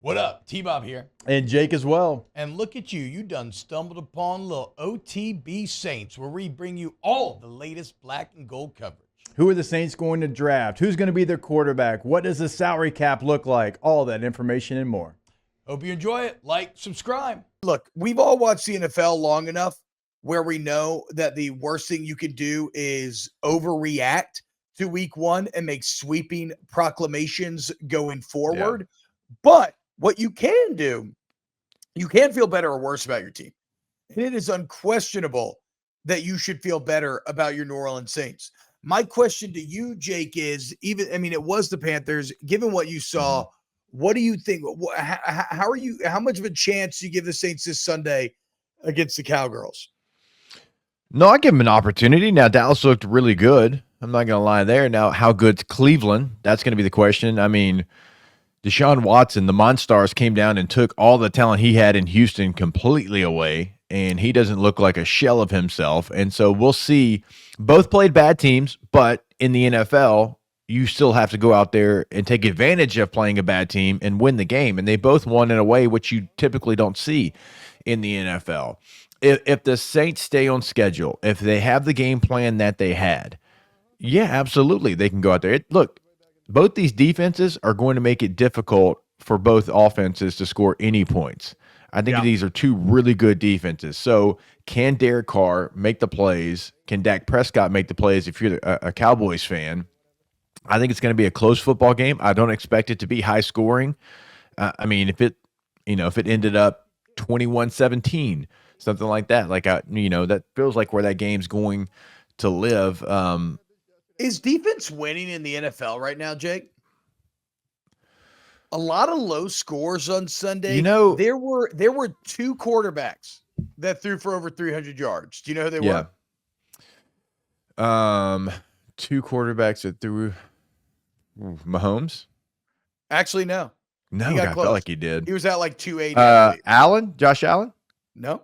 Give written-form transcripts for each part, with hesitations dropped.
What up? T-Bob here. And Jake as well. And look at you. You done stumbled upon little OTB Saints, where we bring you all the latest black and gold coverage. Who are the Saints going to draft? Who's going to be their quarterback? What does the salary cap look like? All that information and more. Hope you enjoy it. Like, subscribe. Look, we've all watched the NFL long enough where we know that the worst thing you can do is overreact to week one and make sweeping proclamations going forward. Yeah. But what you can do, you can feel better or worse about your team. And it is unquestionable that you should feel better about your New Orleans Saints. My question to you, Jake, is it was the Panthers. Given what you saw, what do you think? How much of a chance do you give the Saints this Sunday against the Cowgirls? No, I give them an opportunity. Now, Dallas looked really good. I'm not going to lie there. Now, how good's Cleveland? That's going to be the question. I mean, Deshaun Watson, the Monstars, came down and took all the talent he had in Houston completely away, and he doesn't look like a shell of himself. And so we'll see. Both played bad teams, but in the NFL, you still have to go out there and take advantage of playing a bad team and win the game. And they both won in a way which you typically don't see in the NFL. If the Saints stay on schedule, if they have the game plan that they had, yeah, absolutely, they can go out there. Look, both these defenses are going to make it difficult for both offenses to score any points. I think these are two really good defenses. So can Derek Carr make the plays? Can Dak Prescott make the plays if you're a Cowboys fan? I think it's going to be a close football game. I don't expect it to be high scoring. If it ended up 21-17, something like that, that feels like where that game's going to live. Is defense winning in the NFL right now, Jake? A lot of low scores on Sunday. There were two quarterbacks that threw for over 300 yards. Do you know who they were? Two quarterbacks that threw. Mahomes? Actually, no. No, I felt like he did. He was at like 280. Allen? Josh Allen? No.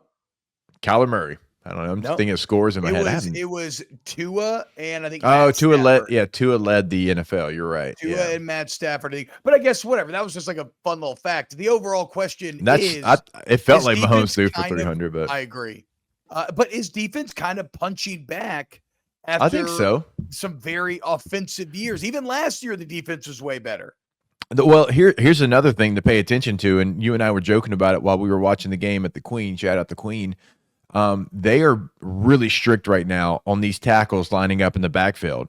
Kyler Murray. I don't know. I'm just thinking of scores in my head. It was Tua and I think Tua led the NFL. You're right. Tua and Matt Stafford. But I guess whatever. That was just like a fun little fact. The overall question it felt like Mahomes threw for 300, but I agree. But is defense kind of punching back after I think so. Some very offensive years? Even last year, the defense was way better. Well, here's another thing to pay attention to, and you and I were joking about it while we were watching the game at the Queen. Shout out the Queen. They are really strict right now on these tackles lining up in the backfield.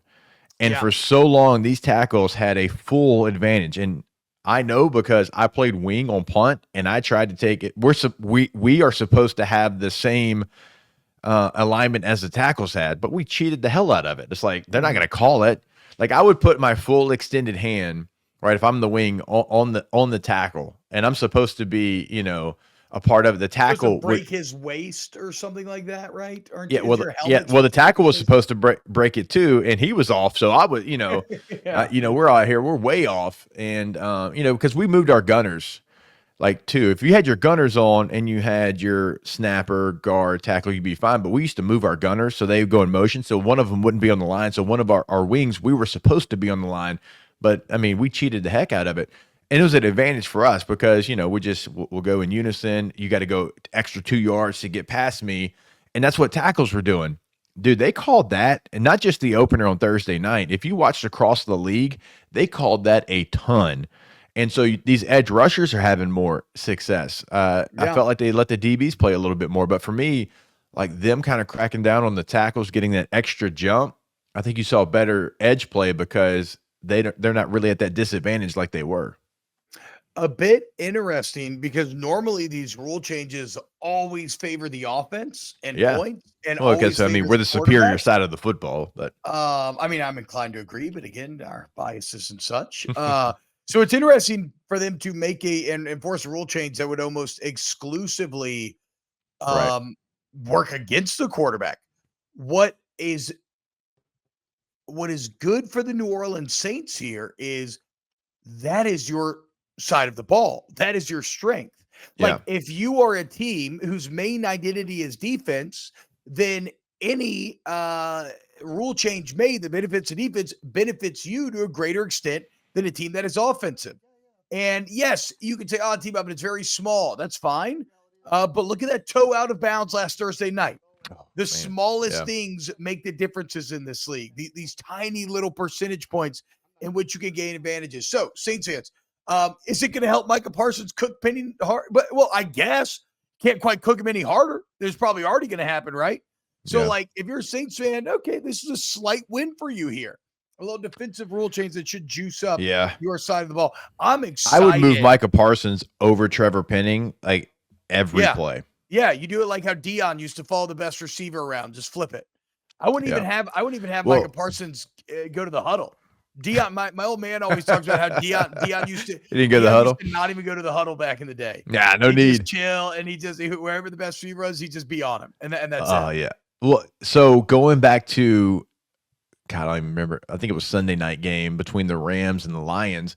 And for so long, these tackles had a full advantage. And I know because I played wing on punt and I tried to take it. We are supposed to have the same alignment as the tackles had, but we cheated the hell out of it. It's like, they're not going to call it. Like I would put my full extended hand, right, if I'm the wing on the tackle and I'm supposed to be, a part of the tackle break his waist or something like that, right? Well, the tackle was supposed to break it too, and he was off. So I would, we're out here, we're way off, and because we moved our gunners, too. If you had your gunners on and you had your snapper, guard, tackle, you'd be fine. But we used to move our gunners so they would go in motion, so one of them wouldn't be on the line. So one of our wings, we were supposed to be on the line, but we cheated the heck out of it. And it was an advantage for us because, we'll go in unison. You got to go extra 2 yards to get past me. And that's what tackles were doing. Dude, they called that, and not just the opener on Thursday night. If you watched across the league, they called that a ton. And so these edge rushers are having more success. I felt like they let the DBs play a little bit more. But for me, them kind of cracking down on the tackles, getting that extra jump, I think you saw better edge play because they're not really at that disadvantage like they were. A bit interesting because normally these rule changes always favor the offense and points. And because we're the superior side of the football, but I'm inclined to agree, but again, our biases and such. So it's interesting for them to make and enforce a rule change that would almost exclusively work against the quarterback. What is good for the New Orleans Saints here is that is your side of the ball. That is your strength. If you are a team whose main identity is defense, then any rule change made that benefits the defense benefits you to a greater extent than a team that is offensive. And yes, you can say, oh, T-Bob, but it's very small. That's fine. But look at that toe out of bounds last Thursday night. The smallest things make the differences in this league. These tiny little percentage points in which you can gain advantages. So, Saints fans, is it going to help Micah Parsons cook Penny hard? Well, I guess can't quite cook him any harder. There's probably already going to happen, right? So, like, if you're a Saints fan, okay, this is a slight win for you here. A little defensive rule change that should juice up your side of the ball. I'm excited. I would move Micah Parsons over Trevor Penning like every play. Yeah, you do it like how Dion used to follow the best receiver around. Just flip it. I wouldn't even have Micah Parsons go to the huddle. Dion, my old man always talks about how Dion used to. He didn't go to the huddle. Not even go to the huddle back in the day. Yeah, no need. Just chill, and wherever the best receiver was, he just be on him, and that's it. Oh yeah. Well, so going back to, God, I don't even remember. I think it was Sunday night game between the Rams and the Lions.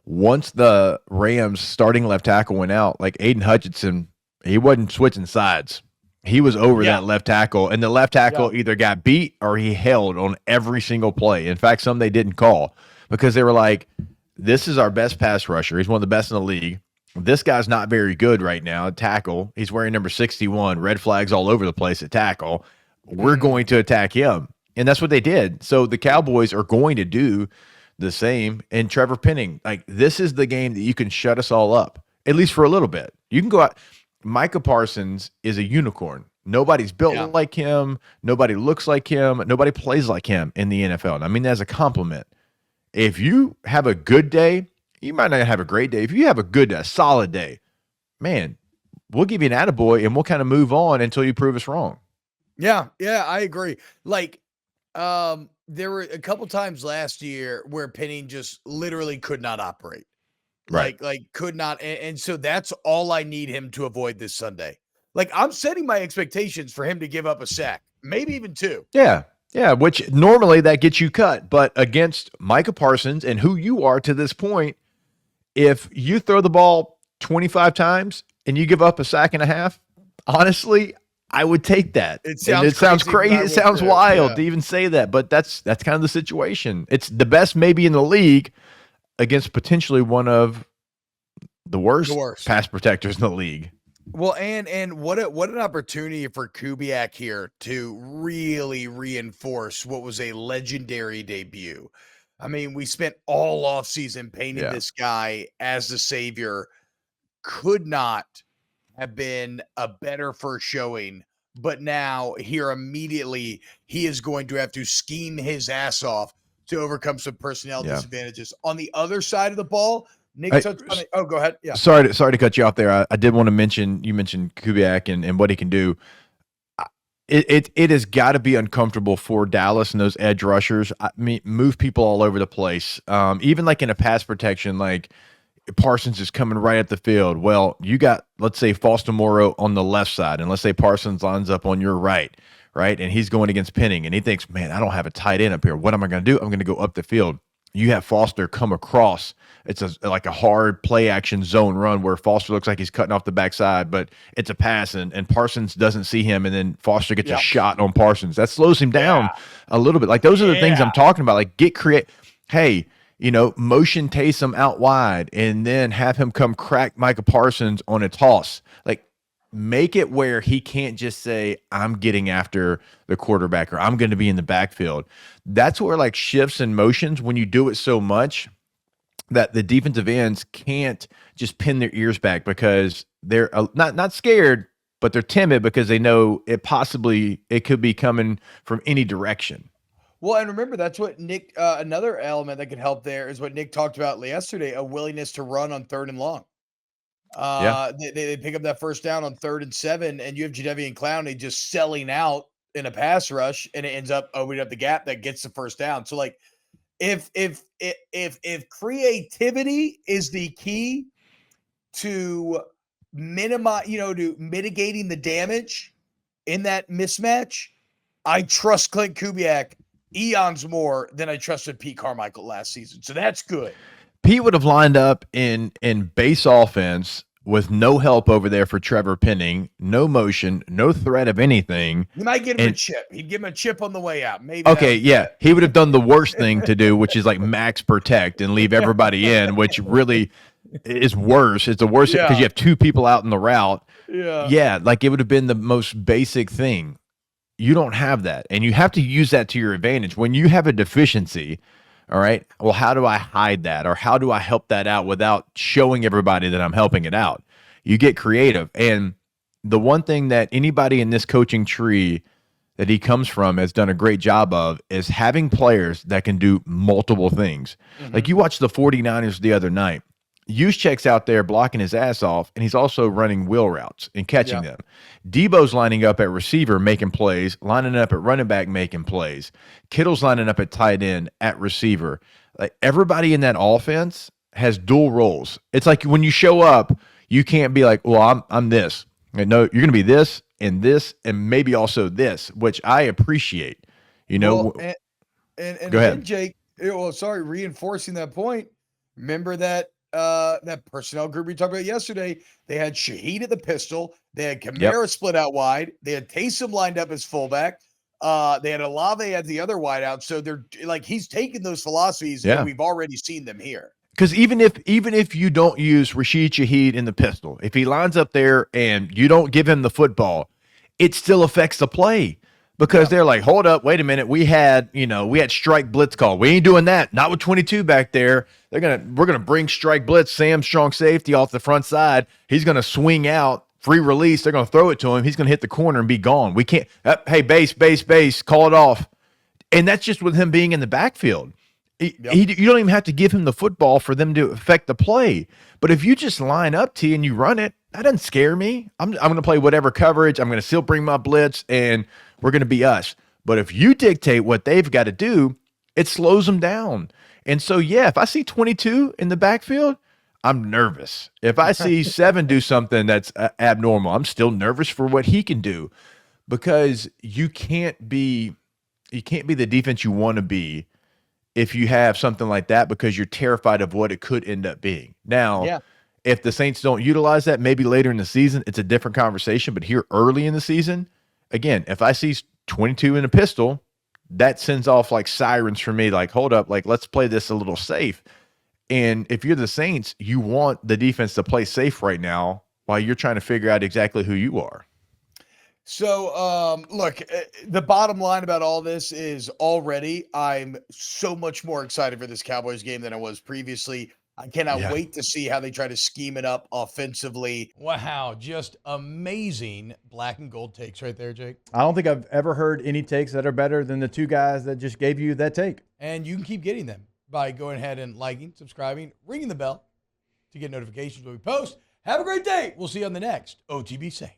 Once the Rams starting left tackle went out, like Aiden Hutchinson, he wasn't switching sides. He was over that left tackle, and the left tackle either got beat or he held on every single play. In fact, some they didn't call because they were like, this is our best pass rusher. He's one of the best in the league. This guy's not very good right now at tackle. He's wearing number 61, red flags all over the place at tackle. We're going to attack him. And that's what they did. So the Cowboys are going to do the same. And Trevor Penning, like, this is the game that you can shut us all up, at least for a little bit. You can go out. Micah Parsons is a unicorn. Nobody's built like him. Nobody looks like him. Nobody plays like him in the NFL. And I mean that as a compliment. If you have a good day, you might not have a great day. If you have a solid day, man, we'll give you an attaboy and we'll kind of move on until you prove us wrong. Yeah, I agree. Like, there were a couple times last year where Penning just literally could not operate. Right. Like could not. And so that's all I need him to avoid this Sunday. Like, I'm setting my expectations for him to give up a sack, maybe even 2. Yeah. Yeah. Which normally that gets you cut. But against Micah Parsons and who you are to this point, if you throw the ball 25 times and you give up a sack and a half, honestly, I would take that. It sounds crazy. It sounds wild to even say that, but that's kind of the situation. It's the best maybe in the league against potentially one of the worst pass protectors in the league. Well, and what an opportunity for Kubiak here to really reinforce what was a legendary debut. I mean, we spent all offseason painting this guy as the savior. Could not have been a better first showing, but now here immediately he is going to have to scheme his ass off to overcome some personnel disadvantages. On the other sid of the ball, Nick touched on it. Oh, go ahead. Yeah. Sorry to cut you off there. I did want to mention, you mentioned Kubiak and what he can do. It has got to be uncomfortable for Dallas and those edge rushers. I mean, move people all over the place. Even like in a pass protection, like Parsons is coming right at the field. Well, you got, let's say, Foster Moreau on the left side, and let's say Parsons lines up on your right, and he's going against Penning, and he thinks, man, I don't have a tight end up here. What am I going to do? I'm going to go up the field. You have Foster come across. It's like a hard play action zone run where Foster looks like he's cutting off the backside, but it's a pass, and Parsons doesn't see him, and then Foster gets a shot on Parsons. That slows him down a little bit. Like, those are the things I'm talking about. Like, get creative. Hey, motion Taysom out wide and then have him come crack Micah Parsons on a toss. Like, make it where he can't just say, I'm getting after the quarterback or I'm going to be in the backfield. That's where, like, shifts and motions, when you do it so much that the defensive ends can't just pin their ears back because they're not scared, but they're timid because they know it could be coming from any direction. Well, and remember, that's what Nick, another element that could help there is what Nick talked about yesterday, a willingness to run on 3rd and long. They pick up that first down on 3rd and 7, and you have Jadeveon Clowney just selling out in a pass rush, and it ends up opening up the gap that gets the first down. So, like, if creativity is the key to minimize, to mitigating the damage in that mismatch, I trust Clint Kubiak eons more than I trusted Pete Carmichael last season. So that's good. Pete would have lined up in base offense with no help over there for Trevor Penning, no motion, no threat of anything. He might give him a chip. He'd give him a chip on the way out. Maybe. Okay, yeah. He would have done the worst thing to do, which is like max protect and leave everybody in, which really is worse. It's the worst because Yeah. you have two people out in the route. Yeah. Yeah, like it would have been the most basic thing. You don't have that, and you have to use that to your advantage. When you have a deficiency, all right, well, how do I hide that, or how do I help that out without showing everybody that I'm helping it out? You get creative. And the one thing that anybody in this coaching tree that he comes from has done a great job of is having players that can do multiple things. Like you watched the 49ers the other night. Juszczyk's out there blocking his ass off, and he's also running wheel routes and catching them. Debo's lining up at receiver, making plays, lining up at running back, making plays. Kittle's lining up at tight end, at receiver. Like everybody in that offense has dual roles. It's like when you show up, you can't be like, well, I'm this. No, you're going to be this, and maybe also this, which I appreciate. You know, Well, and go ahead. again, Jake. Well, sorry, reinforcing that point. Remember that personnel group we talked about yesterday. They had Shaheed at the pistol. They had Kamara split out wide. They had Taysom lined up as fullback. They had Olave at the other wideout. So they're like he's taking those philosophies, and we've already seen them here. Because even if you don't use Rashid Shaheed in the pistol, if he lines up there and you don't give him the football, it still affects the play. Because they're like, hold up, wait a minute. We had strike blitz call. We ain't doing that. Not with 22 back there. We're gonna bring strike blitz. Sam strong safety off the front side. He's gonna swing out, free release. They're gonna throw it to him. He's gonna hit the corner and be gone. We can't. Hey, base, call it off. And that's just with him being in the backfield. You don't even have to give him the football for them to affect the play. But if you just line up T and you run it, that doesn't scare me. I'm going to play whatever coverage. I'm going to still bring my blitz, and we're going to be us. But if you dictate what they've got to do, it slows them down. And so, if I see 22 in the backfield, I'm nervous. If I see 7 do something that's abnormal, I'm still nervous for what he can do, because you can't be the defense you want to be if you have something like that, because you're terrified of what it could end up being. Now, if the Saints don't utilize that, maybe later in the season, it's a different conversation. But here early in the season, again, if I see 22 in a pistol, that sends off like sirens for me, like, hold up, like, let's play this a little safe. And if you're the Saints, you want the defense to play safe right now while you're trying to figure out exactly who you are. So, look, the bottom line about all this is already I'm so much more excited for this Cowboys game than I was previously. I cannot wait to see how they try to scheme it up offensively. Wow, just amazing black and gold takes right there, Jake. I don't think I've ever heard any takes that are better than the two guys that just gave you that take. And you can keep getting them by going ahead and liking, subscribing, ringing the bell to get notifications when we post. Have a great day. We'll see you on the next OTB Saints.